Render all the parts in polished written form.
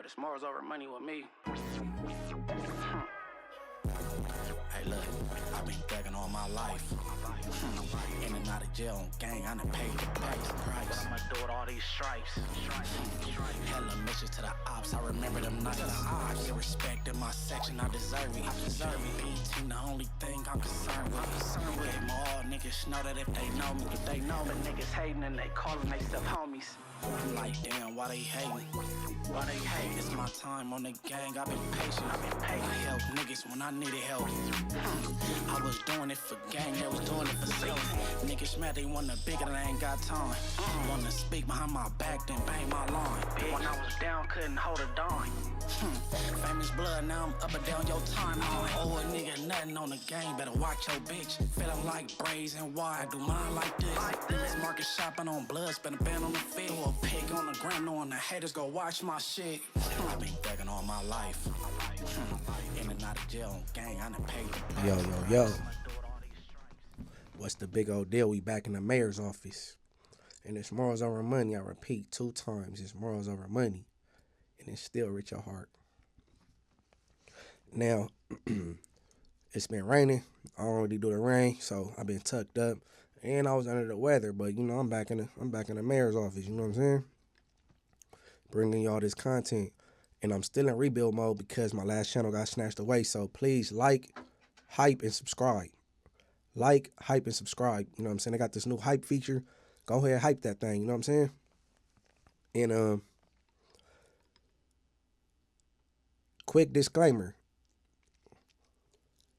it's morals over money with me. Hey look, I've been thugging all my life. In and out of jail on gang, I done paid the price. But I'ma do it all these stripes. Hella missions to the ops, I remember them nights. Get respect in my section, I deserve it. PT, the only thing I'm concerned with. Them all niggas know that if they know me, But niggas hating and they calling they stuff homies. I'm like, damn, why they hating? Why they hate? It's my time on the gang, I've been patient. I help niggas when I needed help. I was doing it for gang, they was doing it for self. Niggas mad, they want a bigger, they ain't got time. Wanna speak behind my back, then bang my line. When I was down, couldn't hold a dime. Famous blood, now I'm up and down your timeline. Oh, a nigga, nothing on the game, better watch your bitch. Feeling like braids and wide, do mine like this. Niggas market shopping on blood, spend a band on the field. A pig on the gram, knowing the haters go watch my shit. I've been thugging all my life. In and out of jail on gang, I done paid the price. Yo. What's the big old deal? We back in the mayor's office. And it's morals over money. I repeat 2 times. It's morals over money. And it's still rich at heart. Now, it's been raining. I don't really do the rain, so I've been tucked up. And I was under the weather, but you know, I'm back in the mayor's office, you know what I'm saying? Bringing y'all this content. And I'm still in rebuild mode because my last channel got snatched away. So please like, hype, and subscribe. Like, hype, and subscribe. You know what I'm saying? They got this new hype feature. Go ahead, hype that thing, you know what I'm saying? And quick disclaimer.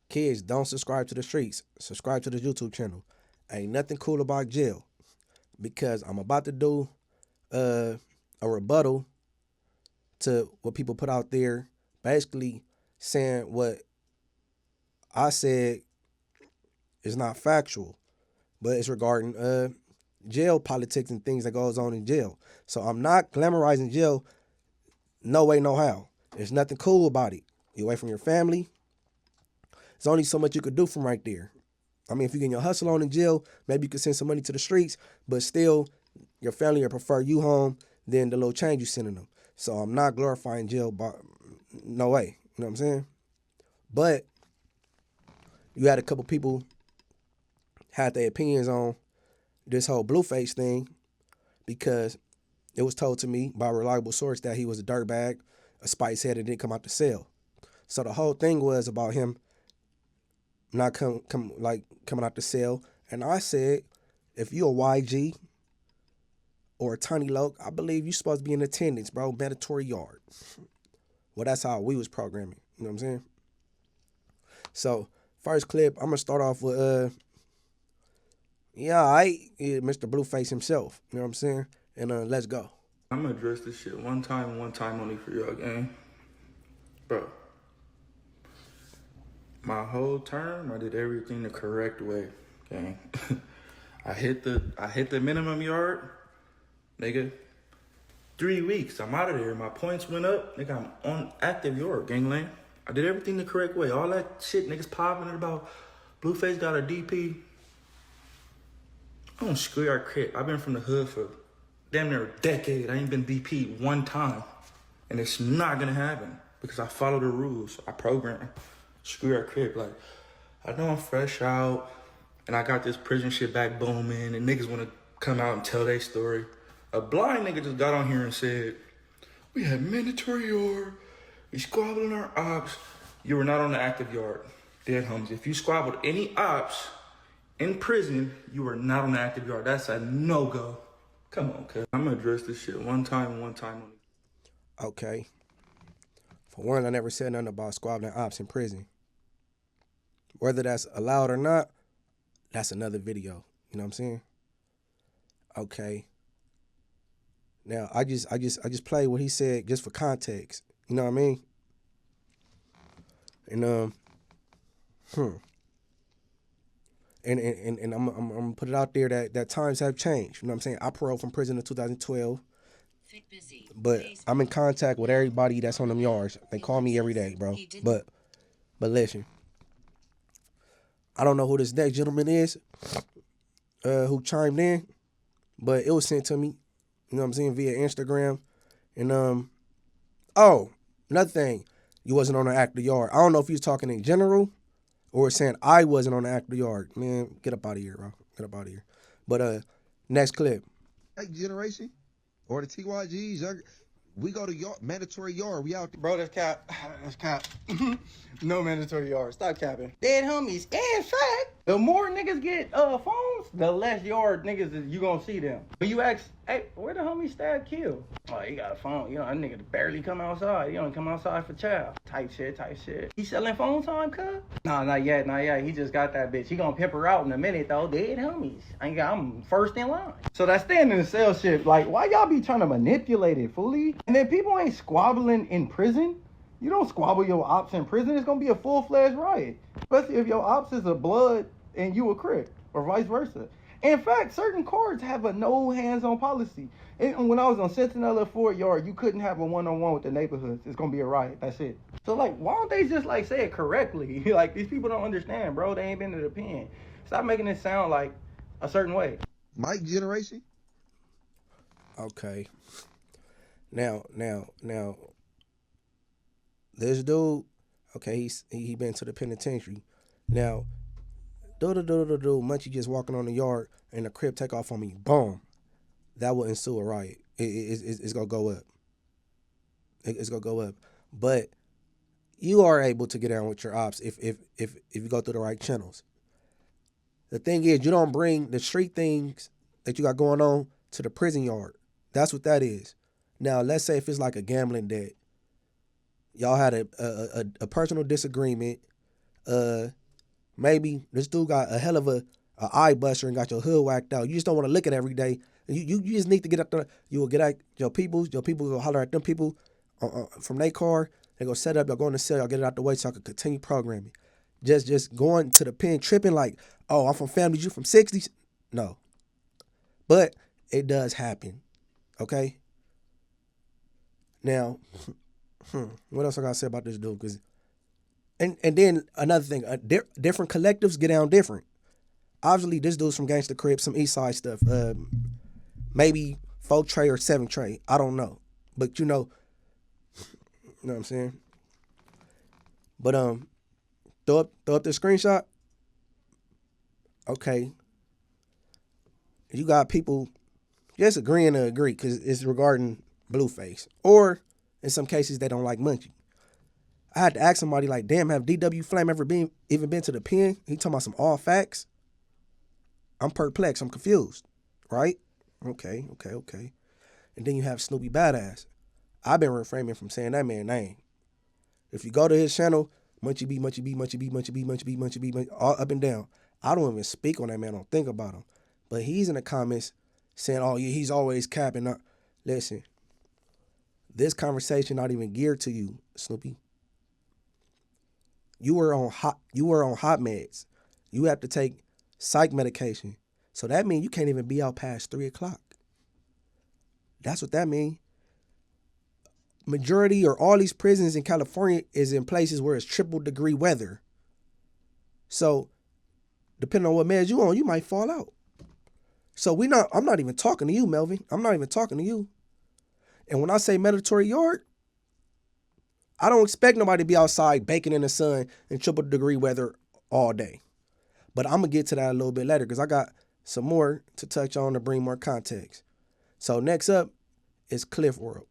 Kids, don't subscribe to the streets. Subscribe to the YouTube channel. Ain't nothing cool about jail. Because I'm about to do a rebuttal to what people put out there. Basically saying what I said is not factual. But it's regarding jail politics and things that goes on in jail. So I'm not glamorizing jail. No way, no how. There's nothing cool about it. You're away from your family. There's only so much you could do from right there. I mean, if you get your hustle on in jail, maybe you could send some money to the streets, but still, your family will prefer you home than the little change you sending them. So I'm not glorifying jail, but no way. You know what I'm saying? But you had a couple people had their opinions on this whole Blueface thing because it was told to me by a reliable source that he was a dirtbag, a spice head, and didn't come out to sell. So the whole thing was about him not coming out to sell. And I said, if you a YG or a Tiny Loke, I believe you supposed to be in attendance, bro. Mandatory yard. Well, that's how we was programming. You know what I'm saying? So first clip, I'm gonna start off with Mr. Blueface himself. You know what I'm saying? And let's go. I'm gonna address this shit one time only for y'all, gang. Bro. My whole term, I did everything the correct way, gang. I hit the minimum yard, nigga. 3 weeks, I'm out of there. My points went up, nigga. I'm on active yard, gangland. I did everything the correct way. All that shit niggas popping about Blueface got a DP. I don't screw your crap. I've been from the hood for damn near a decade. I ain't been DP one time. And it's not gonna happen because I follow the rules. I program. Screw your crib. Like, I know I'm fresh out and I got this prison shit back booming and niggas wanna come out and tell their story. A blind nigga just got on here and said, we had mandatory yard, we squabbled in our ops. You were not on the active yard. Dead homies. If you squabbled any ops in prison, you were not on the active yard. That's a no-go. Come on, cuz. I'm gonna address this shit one time only. Okay. For one, I never said nothing about squabbling ops in prison. Whether that's allowed or not, that's another video. You know what I'm saying? Okay. Now I just played what he said just for context. You know what I mean? And And I'm gonna put it out there that times have changed. You know what I'm saying? I paroled from prison in 2012. But I'm in contact with everybody that's on them yards. They call me every day, bro. But listen. I don't know who this next gentleman is who chimed in, but it was sent to me, you know what I'm saying, via Instagram. And Oh, another thing, you wasn't on the act of the yard. I don't know if you was talking in general or saying I wasn't on the act of the yard. Man, get up out of here, bro. Get up out of here. But next clip. Generation or the TYGs, we go to yard, mandatory yard. We out there. Bro, that's cap. That's cap. No mandatory yard. Stop capping. Dead homies. In fact, the more niggas get phones, the less yard niggas you gonna see them. When you ask, hey, where the homie stab kill? Oh, he got a phone. You know, that nigga barely come outside. He don't come outside for chow. Type shit. He selling phone time, cuz? Nah, not yet. He just got that bitch. He gonna pimp her out in a minute, though. Dead homies. I'm first in line. So that stand in the cell shit, like, why y'all be trying to manipulate it, fully? And then people ain't squabbling in prison. You don't squabble your ops in prison. It's gonna be a full-fledged riot. Especially if your ops is a blood and you a crip, or vice versa. In fact, certain courts have a no hands-on policy. And when I was on Sentinel at Fort Yard, you couldn't have a one-on-one with the neighborhoods. It's gonna be a riot. That's it. So like, why don't they just like say it correctly? Like, these people don't understand, bro. They ain't been to the pen. Stop making it sound like a certain way. Mike generation. Okay. Now, this dude, okay, he been to the penitentiary. Now, Munchie just walking on the yard and the crib take off on me. Boom. That will ensue a riot. It's gonna go up. It's gonna go up. But you are able to get down with your ops if you go through the right channels. The thing is, you don't bring the street things that you got going on to the prison yard. That's what that is. Now, let's say if it's like a gambling debt. Y'all had a personal disagreement. Maybe this dude got a hell of a eye buster and got your hood whacked out. You just don't want to look at it every day. You just need to get up there. You will get at your people. Your people will holler at them people from their car. They go set up. Y'all go in the cell. Y'all get it out the way so I can continue programming. Just going to the pen tripping like, oh, I'm from families. You from 60s? No. But it does happen. Okay? Now, what else I gotta say about this dude? And then another thing, different collectives get down different. Obviously, this dude's from Gangsta Crib, some East Side stuff. Maybe 4 Trey or 7 Trey. I don't know, but you know what I'm saying. But throw up the screenshot. Okay, you got people just agreeing to agree because it's regarding Blueface, or in some cases they don't like Munchie. I had to ask somebody like, damn, have DW Flame ever even been to the pen? He talking about some all facts. I'm perplexed. I'm confused. Right? Okay. And then you have Snoopy Badass. I've been refraining from saying that man's name. If you go to his channel, MunchieB, all up and down. I don't even speak on that man. I don't think about him. But he's in the comments saying, oh, yeah, he's always capping. Listen, this conversation not even geared to you, Snoopy. You were on hot meds. You have to take psych medication. So that means you can't even be out past 3 o'clock. That's what that means. Majority or all these prisons in California is in places where it's triple degree weather. So depending on what meds you on, you might fall out. So I'm not even talking to you, Melvin. I'm not even talking to you. And when I say mandatory yard, I don't expect nobody to be outside baking in the sun in triple degree weather all day. But I'm going to get to that a little bit later because I got some more to touch on to bring more context. So next up is Cliff World.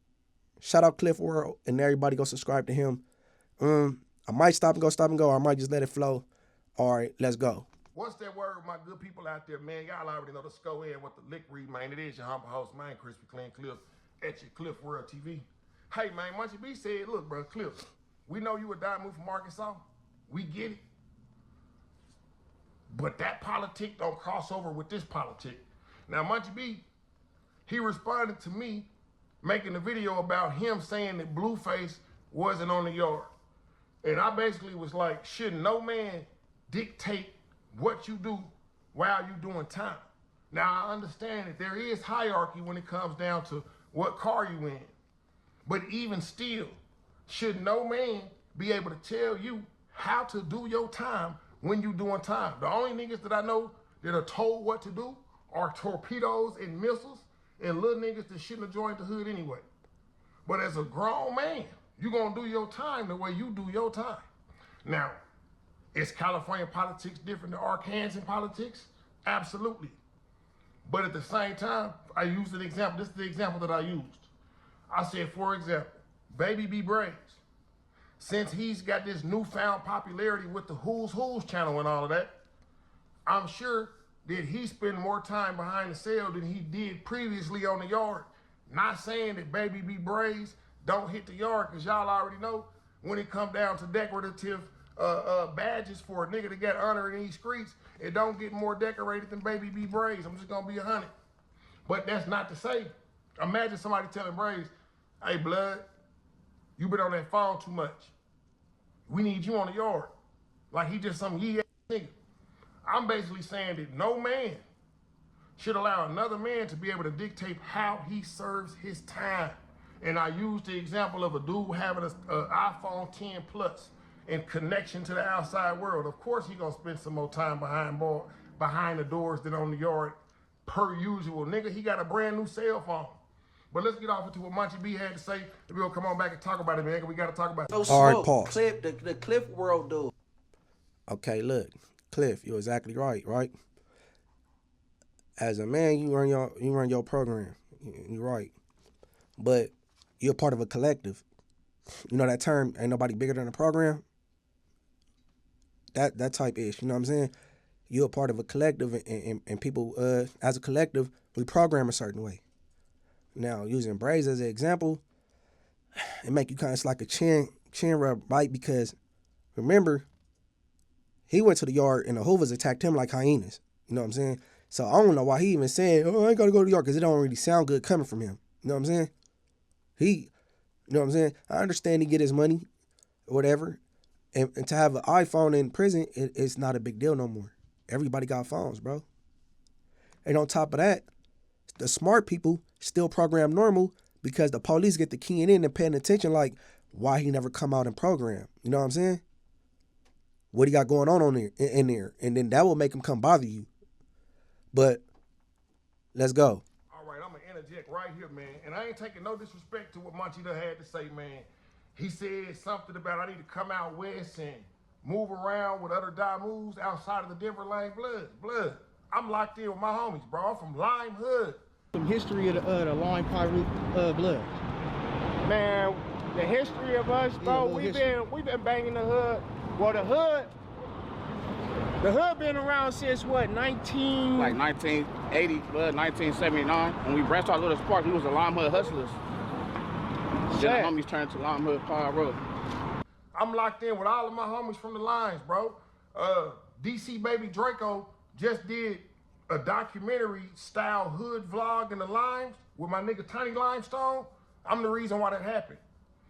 Shout out Cliff World, and everybody go subscribe to him. I might stop and go, or I might just let it flow. All right, let's go. What's that word, my good people out there, man? Y'all already know the score in what the lick read, man. It is your humble host, man, Crispy Clean Cliff, at your Cliff World TV. Hey, man, MunchieB said, look, bro, Cliff, we know you a dime move from Arkansas. We get it. But that politic don't cross over with this politic. Now, MunchieB, he responded to me making a video about him saying that Blueface wasn't on the yard. And I basically was like, should no man dictate what you do while you doing time? Now, I understand that there is hierarchy when it comes down to what car you in. But even still, should no man be able to tell you how to do your time when you doing time? The only niggas that I know that are told what to do are torpedoes and missiles and little niggas that shouldn't have joined the hood anyway. But as a grown man, you're going to do your time the way you do your time. Now, is California politics different than Arkansas politics? Absolutely. But at the same time, I used an example. This is the example that I used. I said, for example, Baby B Braves. Since he's got this newfound popularity with the Who's channel and all of that, I'm sure that he spent more time behind the cell than he did previously on the yard. Not saying that Baby B Braves don't hit the yard, because y'all already know when it come down to decorative badges for a nigga to get honor in these streets, it don't get more decorated than Baby B Braves. I'm just gonna be 100. But that's not to say, imagine somebody telling Braves, hey blood, you been on that phone too much. We need you on the yard. Like he just some yee ass nigga. I'm basically saying that no man should allow another man to be able to dictate how he serves his time. And I used the example of a dude having an iPhone 10 Plus in connection to the outside world. Of course he gonna spend some more time behind the doors than on the yard per usual. Nigga, he got a brand new cell phone. But let's get off into what MunchieB had to say. We're gonna come on back and talk about it, man. We gotta talk about it. All right, pause. The Cliff World dude. Okay, look, Cliff, you're exactly right. As a man, you run your program. You're right, but you're part of a collective. You know that term, ain't nobody bigger than a program. That type ish. You know what I'm saying? You're a part of a collective, and people, as a collective, we program a certain way. Now, using Braves as an example, it make you kind of like a chin rub, right? Because remember, he went to the yard and the Hoovers attacked him like hyenas. You know what I'm saying? So I don't know why he even saying, oh, I ain't got to go to the yard, because it don't really sound good coming from him. You know what I'm saying? You know what I'm saying? I understand he get his money or whatever. And to have an iPhone in prison, it's not a big deal no more. Everybody got phones, bro. And on top of that, the smart people still program normal because the police get the keying in and paying attention like, why he never come out and program? You know what I'm saying? What he got going on there, in there? And then that will make him come bother you. But let's go. All right, I'm going to interject right here, man. And I ain't taking no disrespect to what Munchie done had to say, man. He said something about I need to come out west and move around with other moves outside of the Denver lane. Blood. I'm locked in with my homies, bro. I'm from Lime Hood. Some history of the Lime Pyroot blood. Man, the history of us, bro, we've been banging the hood. Well, the hood been around since what, 1980, 1979. When we branched out Little Sparks, we was the Lime Hood Hustlers. Then the homies turned to Lime Hood Pyro. I'm locked in with all of my homies from the lines, bro. DC Baby Draco just did a documentary style hood vlog in the Limes with my nigga Tiny Limestone. I'm the reason why that happened.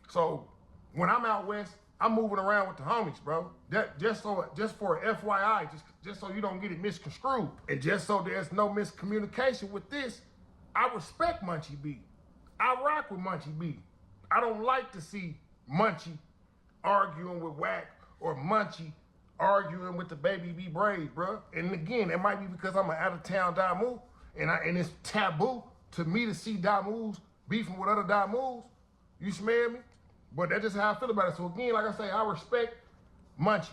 So when I'm out west, I'm moving around with the homies, bro. Just for FYI, just so you don't get it misconstrued. And just so there's no miscommunication with this, I respect MunchieB. I rock with MunchieB. I don't like to see Munchie arguing with Wack or Munchie arguing with the Baby B Braves, bro. And again, it might be because I'm an out-of-town Damu, and it's taboo to me to see Damus beefing with other Damus. You smell me? But that's just how I feel about it. So again, like I say, I respect Munchie.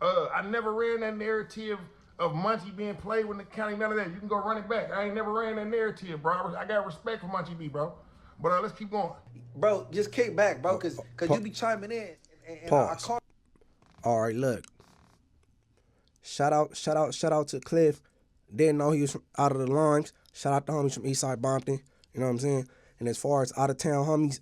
I never ran that narrative of Munchie being played with the county, none of that. You can go run it back. I ain't never ran that narrative, bro. I got respect for MunchieB, bro. But let's keep going. Bro, just kick back, bro, because you be chiming in. And Pause. All right, look. Shout out to Cliff. Didn't know he was from out of the Limes. Shout out to homies from Eastside Bompton. You know what I'm saying? And as far as out of town homies,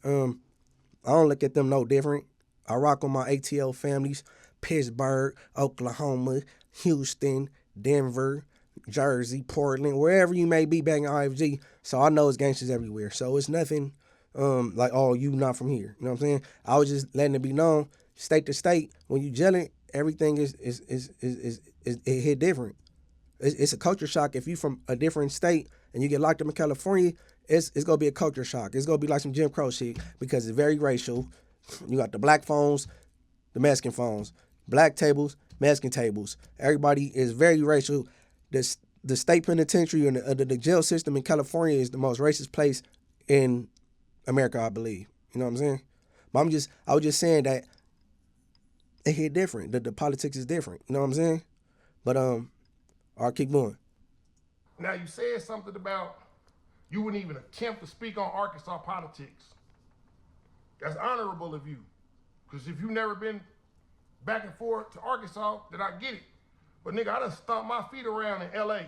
I don't look at them no different. I rock with my ATL families, Pittsburgh, Oklahoma, Houston, Denver, Jersey, Portland, wherever you may be banging IFG. So I know it's gangsters everywhere. So it's nothing like, oh, you not from here. You know what I'm saying? I was just letting it be known, state to state, when you gelling, everything is it hit different. It's a culture shock if you from a different state and you get locked up in California. It's gonna be a culture shock. It's gonna be like some Jim Crow shit because it's very racial. You got the black phones, the Mexican phones, black tables, Mexican tables. Everybody is very racial. The state penitentiary and the jail system in California is the most racist place in America, I believe. You know what I'm saying? But I was just saying that it hit different. The politics is different. You know what I'm saying? But all right, keep going. Now you said something about you wouldn't even attempt to speak on Arkansas politics. That's honorable of you. Because if you've never been back and forth to Arkansas, then I get it. But nigga, I done stomped my feet around in LA,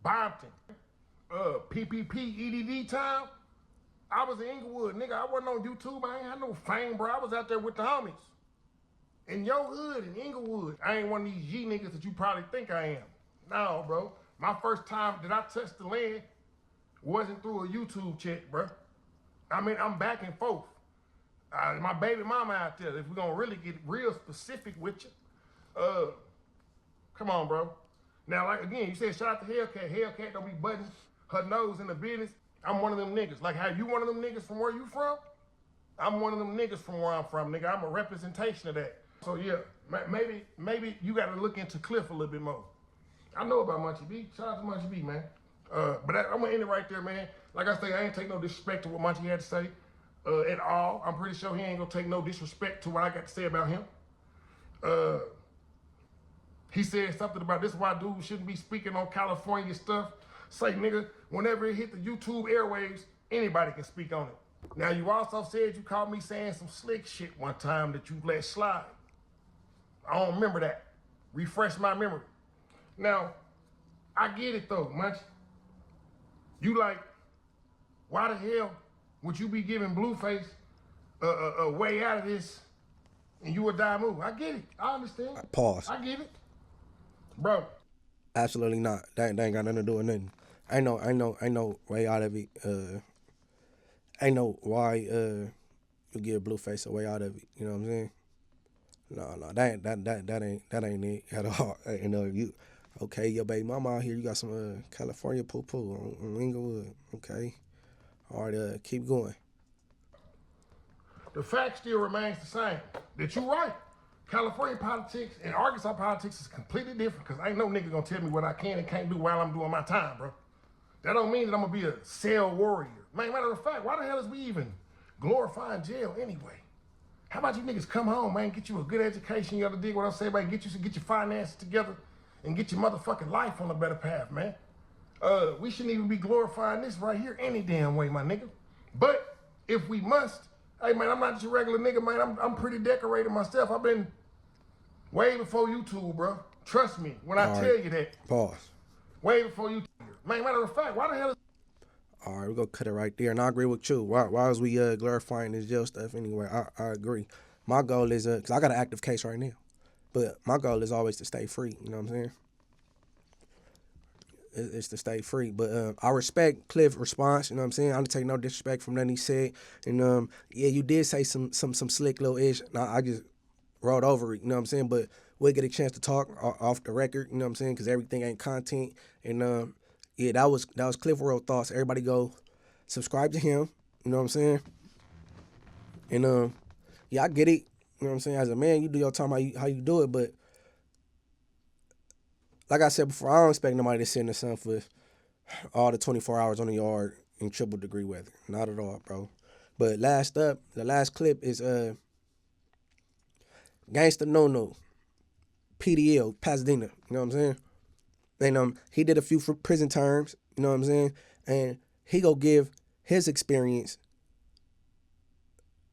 Bompton, PPP, EDD time. I was in Inglewood, nigga. I wasn't on YouTube. I ain't had no fame, bro. I was out there with the homies. In your hood, in Inglewood. I ain't one of these G niggas that you probably think I am. No, bro. My first time that I touched the land wasn't through a YouTube check, bro. I mean, I'm back and forth. My baby mama out there, if we're gonna really get real specific with you. Come on, bro. Now, like, again, you said shout out to Hellcat. Hellcat don't be butting her nose in the business. I'm one of them niggas. Like, how you one of them niggas from where you from? I'm one of them niggas from where I'm from, nigga. I'm a representation of that. So, yeah, maybe you got to look into Cliff a little bit more. I know about MunchieB. Shout out to MunchieB, man. But I'm going to end it right there, man. Like I say, I ain't take no disrespect to what Munchie had to say at all. I'm pretty sure he ain't going to take no disrespect to what I got to say about him. He said something about this why dude shouldn't be speaking on California stuff. Say, nigga, whenever it hit the YouTube airwaves, anybody can speak on it. Now, you also said you caught me saying some slick shit one time that you let slide. I don't remember that. Refresh my memory. Now, I get it though, Munchie. You like, why the hell would you be giving Blueface a way out of this and you would die move? I get it. I understand. Pause. I get it. Bro. Absolutely not. That ain't got nothing to do with nothing. I know way out of it. I know why you give Blueface a way out of it. You know what I'm saying? No, that ain't it at all. You know, you okay, your baby mama out here, you got some California poo-poo on Inglewood. Okay. All right, keep going. The fact still remains the same. That you right. California politics and Arkansas politics is completely different because ain't no nigga gonna tell me what I can and can't do while I'm doing my time, bro. That don't mean that I'm gonna be a cell warrior. Man, matter of fact, why the hell is we even glorifying jail anyway? How about you niggas come home, man, get you a good education, you gotta dig what I'm saying, man, get your finances together and get your motherfucking life on a better path, man. We shouldn't even be glorifying this right here any damn way, my nigga. But if we must, hey, man, I'm not just a regular nigga, man. I'm pretty decorated myself. I've been way before YouTube, bro. Trust me when I tell you that. Pause. Way before YouTube. Man, matter of fact, why the hell is... All right, we're going to cut it right there. And I agree with you. Why is we glorifying this jail stuff anyway? I agree. My goal is, because I got an active case right now, but my goal is always to stay free. You know what I'm saying? It's to stay free. But I respect Cliff's response. You know what I'm saying? I don't take no disrespect from nothing he said. And yeah, you did say some slick little ish. I just rolled over it. You know what I'm saying? But we'll get a chance to talk off the record. You know what I'm saying? Because everything ain't content. And yeah, that was Cliff World Thoughts. Everybody go subscribe to him. You know what I'm saying? And yeah, I get it. You know what I'm saying? As a man, you do your time how you do it, but like I said before, I don't expect nobody to sit in the sun for all the 24 hours on the yard in triple degree weather. Not at all, bro. But last up, the last clip is Gangsta Noo-Noo, PDL, Pasadena. You know what I'm saying? And he did a few prison terms. You know what I'm saying? And he go give his experience,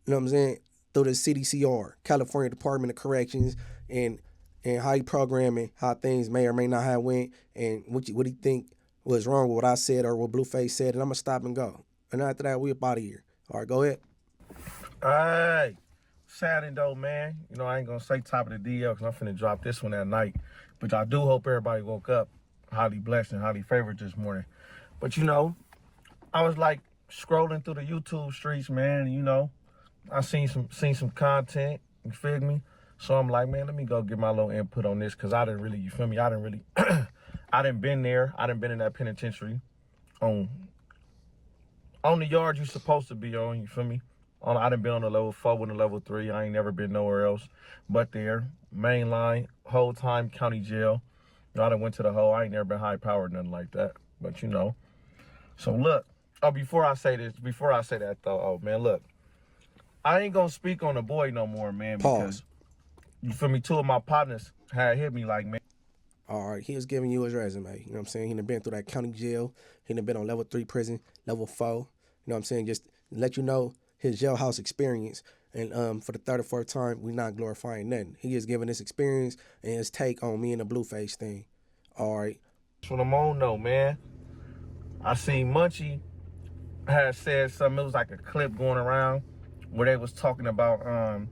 you know what I'm saying, through the CDCR, California Department of Corrections, and how he programming, how things may or may not have went, and what he think was wrong with what I said or what Blueface said, and I'm going to stop and go. And after that, we up out of here. All right, go ahead. Hey, Saturday though, man. You know, I ain't going to say top of the DL because I'm finna drop this one at night. But I do hope everybody woke up highly blessed and highly favored this morning. But, you know, I was like scrolling through the YouTube streets, man, and, you know, I seen some content, you feel me? So I'm like, man, let me go get my little input on this because I didn't really, you feel me? I didn't been there. I didn't been in that penitentiary on the yard you supposed to be on, you feel me? I done been on the level 4 and the level 3. I ain't never been nowhere else but there. Main line, whole time county jail. You know, I done went to the whole, I ain't never been high powered, nothing like that. But you know. So look, Oh, before I say that though, oh man, look, I ain't gonna speak on the boy no more, man. Pause. Because you feel me? 2 of my partners had hit me like, man. All right, he was giving you his resume. You know what I'm saying? He done been through that county jail. He done been on level 3 prison, level 4. You know what I'm saying? Just let you know his jailhouse experience. And for the third or fourth time, we not glorifying nothing. He is giving his experience and his take on me and the Blueface thing. All right. That's what I'm on though, man. I seen Munchie had said something. It was like a clip going around where they was talking about,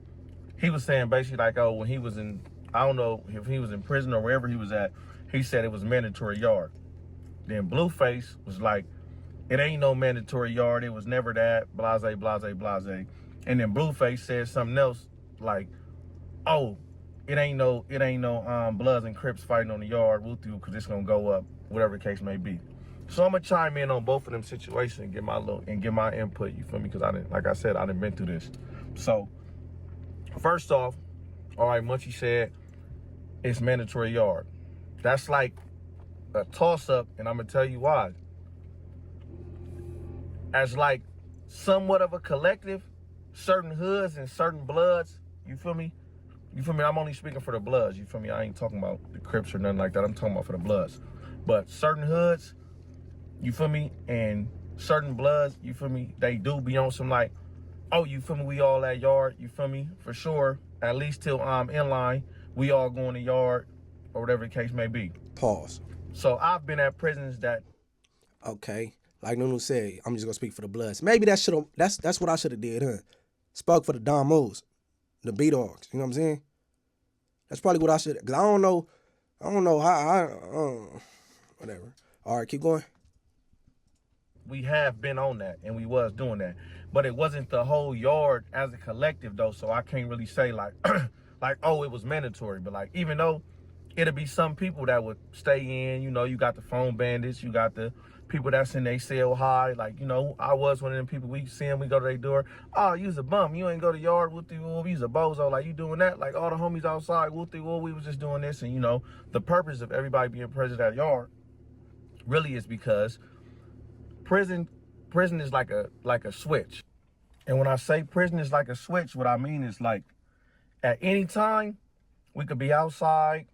he was saying basically like, oh, when he was in, I don't know if he was in prison or wherever he was at, he said it was mandatory yard. Then Blueface was like, it ain't no mandatory yard. It was never that, blase, blase, blase. And then Blueface said something else like, oh, it ain't no Bloods and Crips fighting on the yard, because it's gonna go up, whatever the case may be. So I'm gonna chime in on both of them situations and get my input. You feel me? Because like I said, I done been through this. So first off, all right, Munchie said it's mandatory yard. That's like a toss-up, and I'm gonna tell you why. As like somewhat of a collective, certain hoods and certain Bloods, you feel me? You feel me? I'm only speaking for the Bloods, you feel me? I ain't talking about the Crips or nothing like that. I'm talking about for the Bloods. But certain hoods, you feel me? And certain Bloods, you feel me? They do be on some like, oh, you feel me? We all at yard, you feel me? For sure, at least till in line, we all go in the yard or whatever the case may be. Pause. So I've been at prisons that. Okay. Like Nunu said, I'm just gonna speak for the Bloods. Maybe that's what I should have did, huh? Spoke for the Don Moos, the B-Dogs. You know what I'm saying? That's probably what I should. Cause I don't know how. Whatever. All right, keep going. We have been on that, and we was doing that, but it wasn't the whole yard as a collective though. So I can't really say like, like, oh, it was mandatory. But like, even though it'll be some people that would stay in, you know, you got the phone bandits, you got the people that's in they cell high. Like, you know, I was one of them people, we see them, we go to their door. Oh, you's a bum. You ain't go to yard, whoop-de-whoop. You's a bozo. Like, you doing that? Like, all the homies outside, whoop-de-whoop. We was just doing this. And, you know, the purpose of everybody being present at yard really is because prison is like a switch. And when I say prison is like a switch, what I mean is like at any time we could be outside,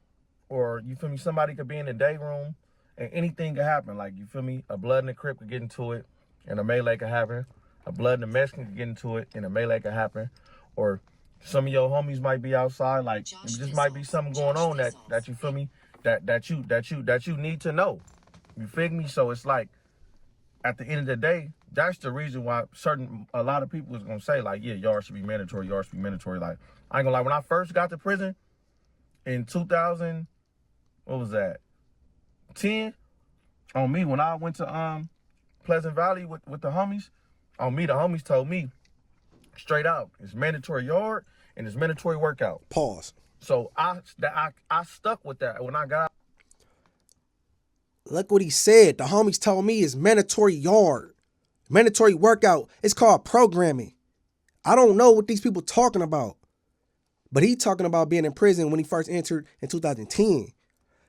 or you feel me, somebody could be in the day room and anything could happen. Like, you feel me, a Blood and a Crip could get into it and a melee could happen. A Blood and a Mexican could get into it and a melee could happen. Or some of your homies might be outside. Like, it just might be something going on that you feel me, that you need to know. You feel me? So it's like, at the end of the day, that's the reason why a lot of people is gonna say like, yeah, yard should be mandatory, yard should be mandatory. Like, I ain't gonna lie, when I first got to prison in 2000, what was that, 10, on me, when I went to Pleasant Valley with the homies, on me, the homies told me straight out, it's mandatory yard and it's mandatory workout. Pause. So I stuck with that when I got out. Look what he said. The homies told me it's mandatory yard, mandatory workout. It's called programming. I don't know what these people talking about, but he talking about being in prison when he first entered in 2010.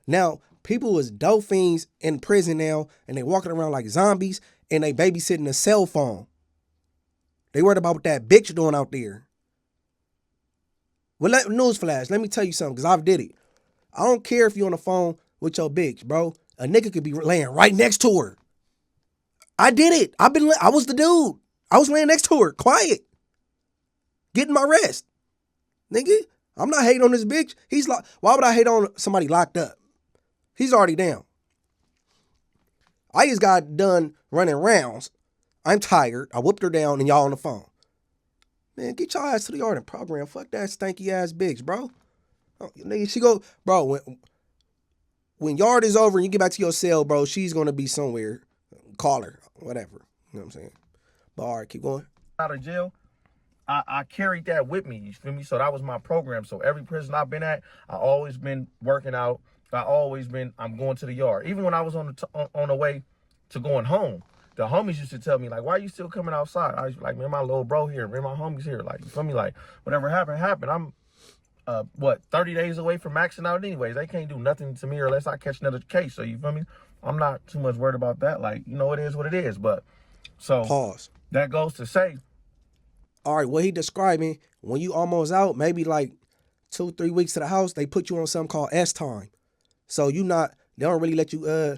Now, people was dope fiends in prison now, and they walking around like zombies, and they babysitting a cell phone. They worried about what that bitch doing out there. Well, newsflash, let me tell you something, because I've did it. I don't care if you on the phone with your bitch, bro. A nigga could be laying right next to her. I did it. I was the dude. I was laying next to her, quiet, getting my rest. Nigga, I'm not hating on this bitch. Why would I hate on somebody locked up? He's already down. I just got done running rounds. I'm tired. I whooped her down and y'all on the phone. Man, get your ass to the yard and program. Fuck that stanky ass bitch, bro. Oh, nigga, she go, bro, when yard is over and you get back to your cell, bro, she's going to be somewhere. Call her, whatever. You know what I'm saying? But all right, keep going. Out of jail, I carried that with me, you feel me? So that was my program. So every prison I've been at, I always been working out. I'm going to the yard. Even when I was on the way to going home, the homies used to tell me, like, why are you still coming outside? I was like, man, my little bro here, man, my homies here. Like, you feel me? Like, whatever happened. I'm 30 days away from maxing out anyways. They can't do nothing to me unless I catch another case. So you feel me? I'm not too much worried about that. Like, you know, it is what it is. But So Pause. that goes to say, all right, what he describing, when you almost out, maybe like 2-3 weeks to the house, they put you on something called S time. So they don't really let you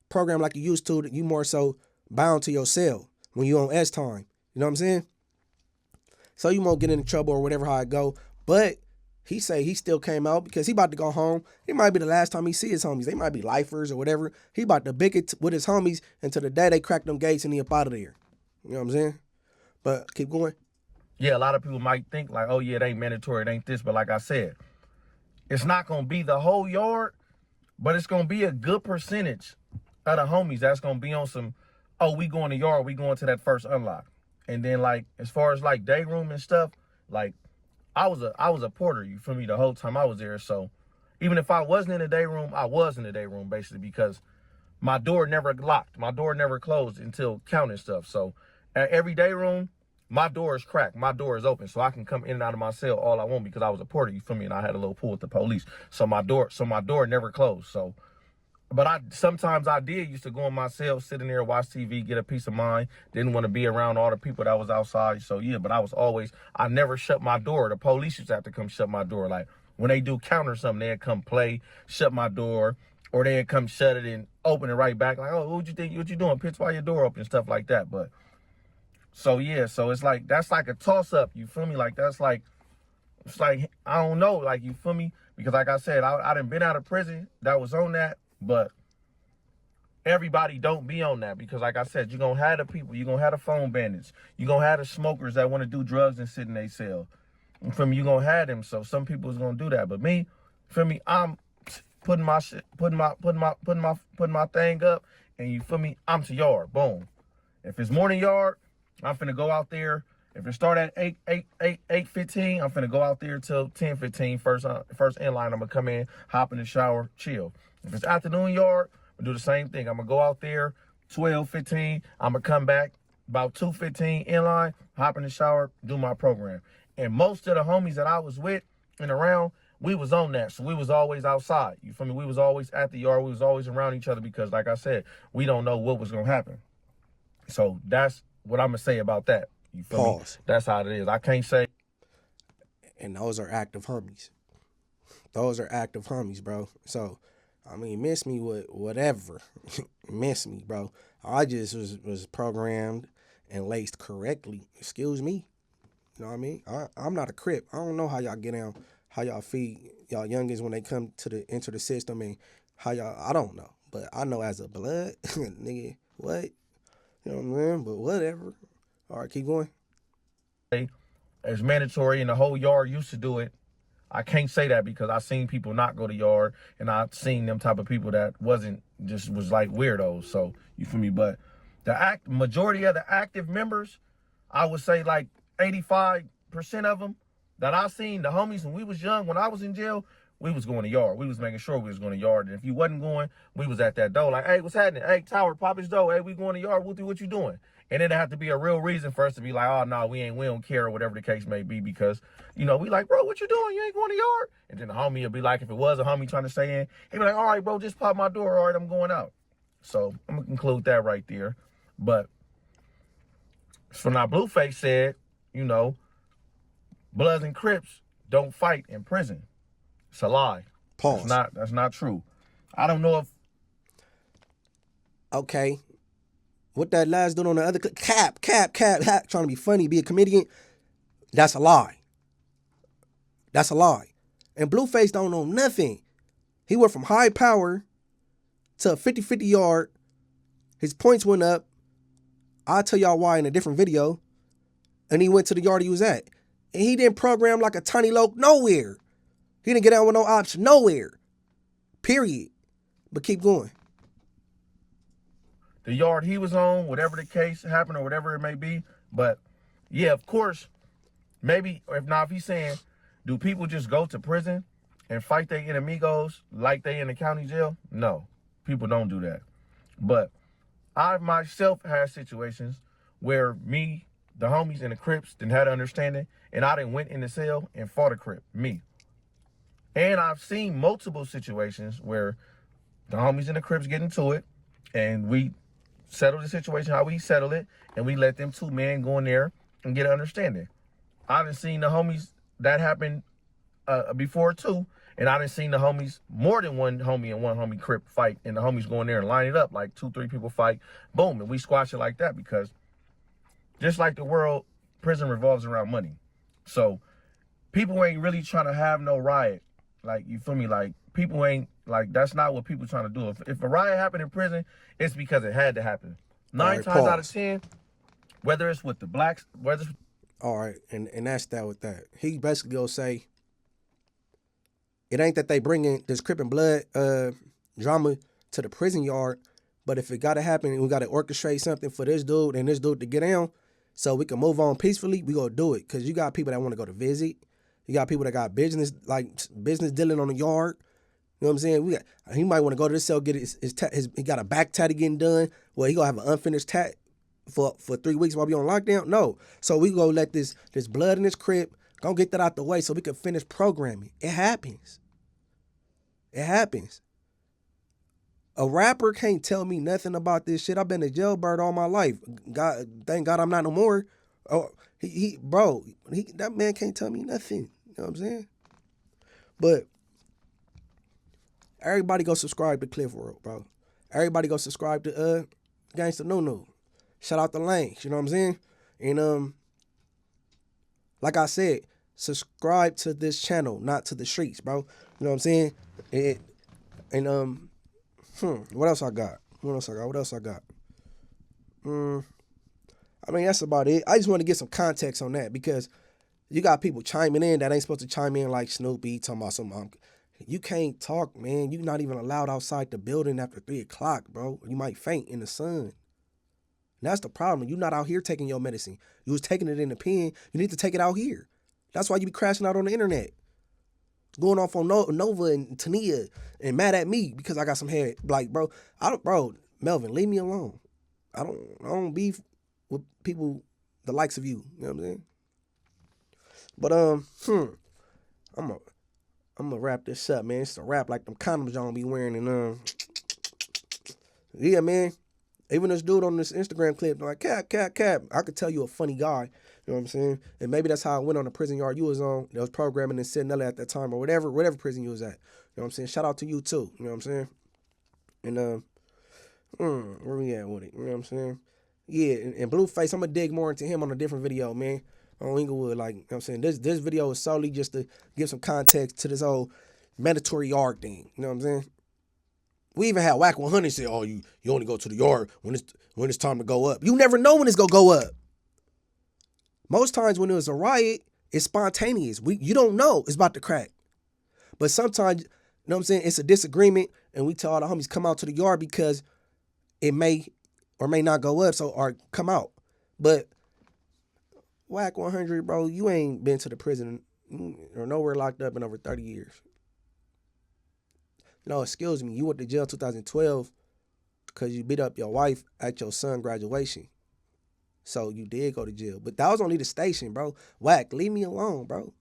program like you used to. You more so bound to your cell when you on S time. You know what I'm saying? So you won't get into trouble or whatever how it go. But he say he still came out because he about to go home. It might be the last time he see his homies. They might be lifers or whatever. He about to bick it with his homies until the day they crack them gates and he up out of there. You know what I'm saying? But keep going. Yeah, a lot of people might think like, oh yeah, it ain't mandatory, it ain't this. But like I said, it's not going to be the whole yard, but it's going to be a good percentage of the homies that's going to be on some, oh, we going to yard, we going to that first unlock. And then like, as far as like day room and stuff, like I was a porter, you feel me, the whole time I was there. So even if I wasn't in the day room, I was in the day room basically because my door never locked. My door never closed until counting stuff. So at every day room, my door is cracked. My door is open, so I can come in and out of my cell all I want because I was a porter, you feel me? And I had a little pool with the police. So my door never closed. So, but sometimes I used to go in my cell, sit in there, watch TV, get a peace of mind. Didn't want to be around all the people that was outside. So yeah, but I never shut my door. The police used to have to come shut my door. Like when they do count or something, they'd come play, shut my door, or they'd come shut it and open it right back. Like, oh, what you doing? Pitch while your door open, stuff like that. But so yeah, so it's like, that's like a toss up, you feel me? Like, it's like, I don't know, like, you feel me? Because like I said, I done been out of prison that was on that, but everybody don't be on that because like I said, you're going to have the people, you're going to have the phone bandits, you're going to have the smokers that want to do drugs and sit in their cell. You feel me? You're going to have them, so some people is going to do that. But me, feel me, I'm putting my thing up, and you feel me, I'm to yard, boom. If it's morning yard, I'm finna go out there. If it start at 8:15, I'm finna go out there till 10:15. First in line, I'm gonna come in, hop in the shower, chill. If it's afternoon yard, I'm gonna do the same thing. I'm gonna go out there 12:15. I'm gonna come back about 2:15 in line, hop in the shower, do my program. And most of the homies that I was with and around, we was on that. So we was always outside. You feel me? We was always at the yard. We was always around each other because, like I said, we don't know what was gonna happen. So that's what I'm gonna say about that. You feel me? That's how it is. I can't say. And those are active homies. Those are active homies, bro. So, I mean, miss me with whatever. Miss me, bro. I just was programmed and laced correctly. Excuse me. You know what I mean? I'm not a Crip. I don't know how y'all get down, how y'all feed y'all youngins when they come to enter the system and how y'all, I don't know. But I know as a blood, nigga, what? You know what I'm saying? But whatever. All right, keep going. It's mandatory and the whole yard used to do it. I can't say that because I seen people not go to yard and I've seen them type of people that was like weirdos. So you feel me? But the majority of the active members, I would say like 85% of them that I seen, the homies when we was young, when I was in jail, we was going to yard. We was making sure we was going to yard. And if you wasn't going, we was at that door like, hey, what's happening? Hey, Tower, pop his door. Hey, we going to yard. What you doing? And it'd have to be a real reason for us to be like, oh, no, we don't care or whatever the case may be because, you know, we like, bro, what you doing? You ain't going to yard? And then the homie would be like, if it was a homie trying to stay in, he'd be like, all right, bro, just pop my door. All right, I'm going out. So I'm going to conclude that right there. But so now Blueface said, you know, Bloods and Crips don't fight in prison. It's a lie. Pause. That's not true. I don't know if. Okay. What that last dude on the other cap, trying to be funny, be a comedian. That's a lie. That's a lie. And Blueface don't know nothing. He went from high power to a 50-50 yard. His points went up. I'll tell y'all why in a different video. And he went to the yard he was at. And he didn't program like a tiny loc nowhere. He didn't get out with no ops nowhere. Period. But keep going. The yard he was on, whatever the case happened or whatever it may be. But yeah, of course, maybe, if he's saying, do people just go to prison and fight their enemigos like they in the county jail? No, people don't do that. But I myself had situations where me, the homies and the Crips didn't have an understanding, and I done went in the cell and fought a Crip, me. And I've seen multiple situations where the homies and the Crips get into it, and we settle the situation how we settle it, and we let them two men go in there and get an understanding. I done seen the homies that happened before too, and I done seen the homies, more than one homie and one homie crip fight, and the homies go in there and line it up like 2-3 people fight, boom, and we squash it like that, because just like the world, prison revolves around money. So people ain't really trying to have no riot. Like, you feel me? Like, people ain't, like, that's not what people trying to do. If a riot happened in prison, it's because it had to happen. 9 times out of 10, whether it's with the blacks, whether it's... All right, and that's that with that. He basically gonna say, it ain't that they bringing this Crip and Blood drama to the prison yard, but if it gotta happen, we gotta orchestrate something for this dude and this dude to get down so we can move on peacefully, we gonna do it. Cause you got people that wanna go to visit. You got people that got business dealing on the yard. You know what I'm saying? He might want to go to the cell, get he got a back tat getting done. Well, he gonna have an unfinished tat for 3 weeks while we on lockdown? No. So we gonna let this blood in this crib, go get that out the way so we can finish programming. It happens. It happens. A rapper can't tell me nothing about this shit. I've been a jailbird all my life. God, thank God I'm not no more. Oh, that man can't tell me nothing. You know what I'm saying? But everybody go subscribe to Cliff World, bro. Everybody go subscribe to Gangsta Noo-Noo. Shout out to Lane, you know what I'm saying? And like I said, subscribe to this channel, not to the streets, bro. You know what I'm saying? What else I got? I mean, that's about it. I just want to get some context on that, because you got people chiming in that ain't supposed to chime in, like Snoopy talking about some. You can't talk, man. You're not even allowed outside the building after 3 o'clock, bro. You might faint in the sun. And that's the problem. You're not out here taking your medicine. You was taking it in the pen. You need to take it out here. That's why you be crashing out on the internet, going off on Nova and Tania and mad at me because I got some hair. Like, bro, Melvin, leave me alone. I don't beef with people the likes of you. You know what I'm saying? But I'm gonna wrap this up, man. It's a wrap like them condoms y'all be wearing, and yeah, man. Even this dude on this Instagram clip, like, cap. I could tell you a funny guy. You know what I'm saying? And maybe that's how I went on the prison yard you was on. That was programming in Sinella at that time, or whatever prison you was at. You know what I'm saying? Shout out to you too. You know what I'm saying? And where we at with it? You know what I'm saying? Yeah, and Blueface, I'm gonna dig more into him on a different video, man. On Inglewood, like, you know what I'm saying? This video is solely just to give some context to this whole mandatory yard thing. You know what I'm saying? We even had Whack 100 say, oh, you only go to the yard when it's time to go up. You never know when it's gonna go up. Most times when it was a riot, it's spontaneous. You don't know it's about to crack. But sometimes, you know what I'm saying, it's a disagreement, and we tell all the homies come out to the yard because it may or may not go up, or come out. But Whack 100, bro, you ain't been to the prison or nowhere locked up in over 30 years. No, excuse me, you went to jail 2012 because you beat up your wife at your son's graduation. So you did go to jail. But that was only the station, bro. Whack, leave me alone, bro.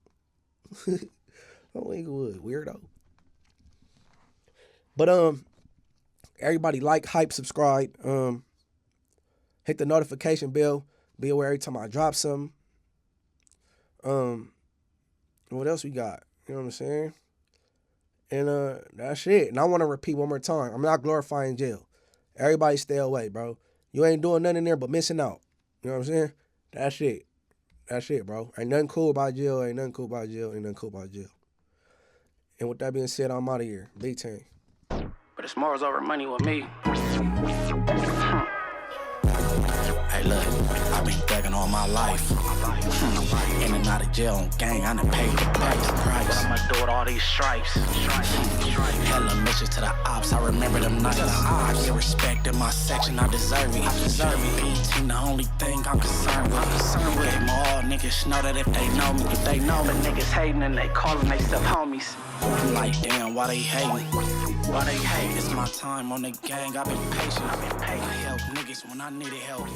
Oh, Inglewood, weirdo. But everybody like, hype, subscribe. Hit the notification bell. Be aware every time I drop something. What else we got? You know what I'm saying? And that's it. And I want to repeat one more time. I'm not glorifying jail. Everybody stay away, bro. You ain't doing nothing in there but missing out. You know what I'm saying? That's it. That's it, bro. Ain't nothing cool about jail. Ain't nothing cool about jail. Ain't nothing cool about jail. And with that being said, I'm out of here. Big Tank. But it's more over money with me. Hey, look, I've been thugging all my life. In and out of jail, gang, I done paid the price. But I'ma do it all these stripes. Hella missions to the ops, I remember them nights. Get respect in my section, I deserve it. PT, the only thing I'm concerned with. Game all niggas know that if they know me, But niggas hating and they calling they stuff homies. I'm like, damn, why they hating? It's my time on the gang, I've been patient. I help niggas when I needed help.